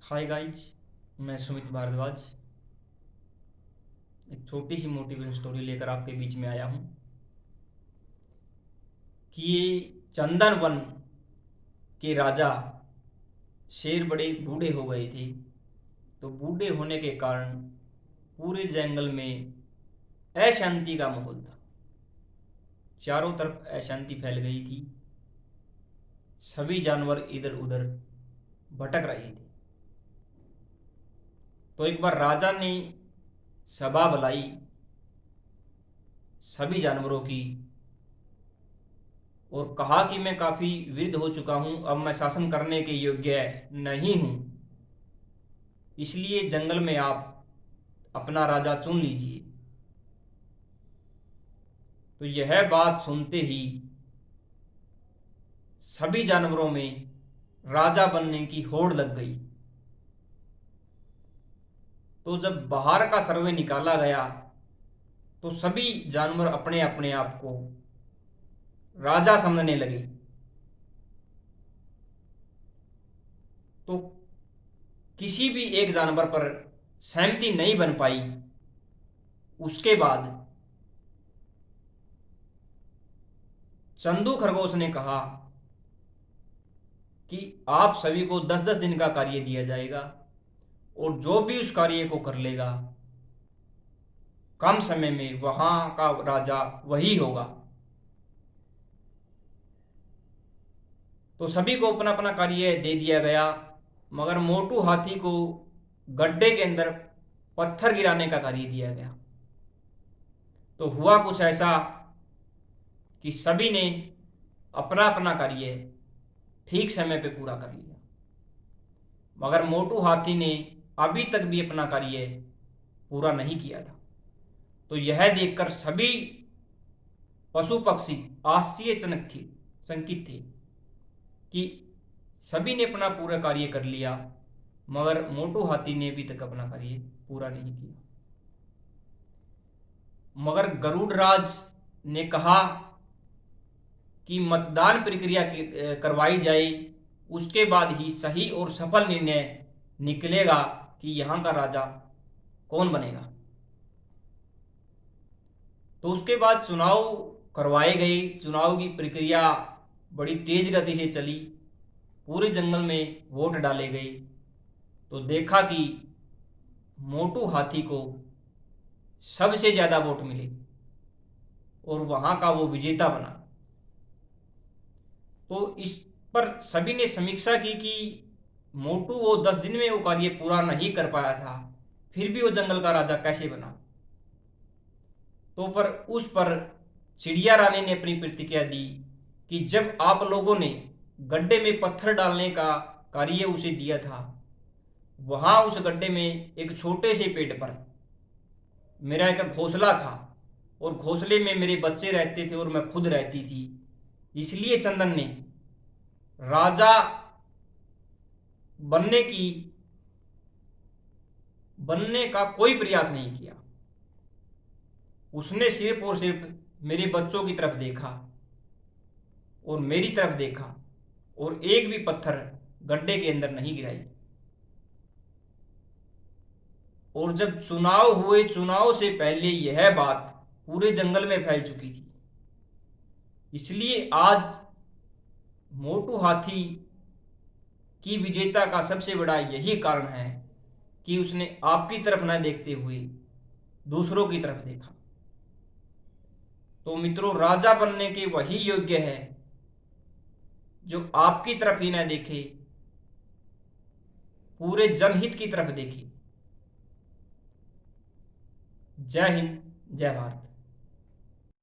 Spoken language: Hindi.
हाय गाइज, मैं सुमित भारद्वाज एक छोटी सी मोटिवेशन स्टोरी लेकर आपके बीच में आया हूँ कि चंदन वन के राजा शेर बड़े बूढ़े हो गए थे। तो बूढ़े होने के कारण पूरे जंगल में अशांति का माहौल था। चारों तरफ अशांति फैल गई थी। सभी जानवर इधर उधर भटक रहे थे। तो एक बार राजा ने सभा बुलाई सभी जानवरों की और कहा कि मैं काफी वृद्ध हो चुका हूं, अब मैं शासन करने के योग्य नहीं हूं, इसलिए जंगल में आप अपना राजा चुन लीजिए। तो यह बात सुनते ही सभी जानवरों में राजा बनने की होड़ लग गई। तो जब बाहर का सर्वे निकाला गया तो सभी जानवर अपने अपने आप को राजा समझने लगे। तो किसी भी एक जानवर पर सहमति नहीं बन पाई। उसके बाद चंदू खरगोश ने कहा कि आप सभी को 10-10 दिन का कार्य दिया जाएगा और जो भी उस कार्य को कर लेगा कम समय में वहां का राजा वही होगा। तो सभी को अपना अपना कार्य दे दिया गया, मगर मोटू हाथी को गड्ढे के अंदर पत्थर गिराने का कार्य दिया गया। तो हुआ कुछ ऐसा कि सभी ने अपना अपना कार्य ठीक समय पे पूरा कर लिया, मगर मोटू हाथी ने अभी तक भी अपना कार्य पूरा नहीं किया था। तो यह देखकर सभी पशु पक्षी आश्चर्यचकित थे कि सभी ने अपना पूरा कार्य कर लिया, मगर मोटू हाथी ने अभी तक अपना कार्य पूरा नहीं किया। मगर गरुड़राज ने कहा कि मतदान प्रक्रिया करवाई जाए, उसके बाद ही सही और सफल निर्णय निकलेगा कि यहां का राजा कौन बनेगा। तो उसके बाद चुनाव करवाए गए। चुनाव की प्रक्रिया बड़ी तेज गति से चली। पूरे जंगल में वोट डाले गए। तो देखा कि मोटू हाथी को सबसे ज्यादा वोट मिले और वहां का वो विजेता बना। तो इस पर सभी ने समीक्षा की कि मोटू वो 10 दिन में वो कार्य पूरा नहीं कर पाया था, फिर भी वो जंगल का राजा कैसे बना। तो पर उस पर चिड़िया रानी ने अपनी प्रतिक्रिया दी कि जब आप लोगों ने गड्ढे में पत्थर डालने का कार्य उसे दिया था, वहां उस गड्ढे में एक छोटे से पेड़ पर मेरा एक घोंसला था और घोंसले में मेरे बच्चे रहते थे और मैं खुद रहती थी, इसलिए चंदन ने राजा बनने का कोई प्रयास नहीं किया। उसने सिर्फ और सिर्फ मेरे बच्चों की तरफ देखा और मेरी तरफ देखा और एक भी पत्थर गड्ढे के अंदर नहीं गिराई। और जब चुनाव हुए, चुनाव से पहले यह बात पूरे जंगल में फैल चुकी थी, इसलिए आज मोटू हाथी की विजेता का सबसे बड़ा यही कारण है कि उसने आपकी तरफ न देखते हुए दूसरों की तरफ देखा। तो मित्रों, राजा बनने के वही योग्य है जो आपकी तरफ ही न देखे, पूरे जनहित की तरफ देखे। जय हिंद, जय भारत।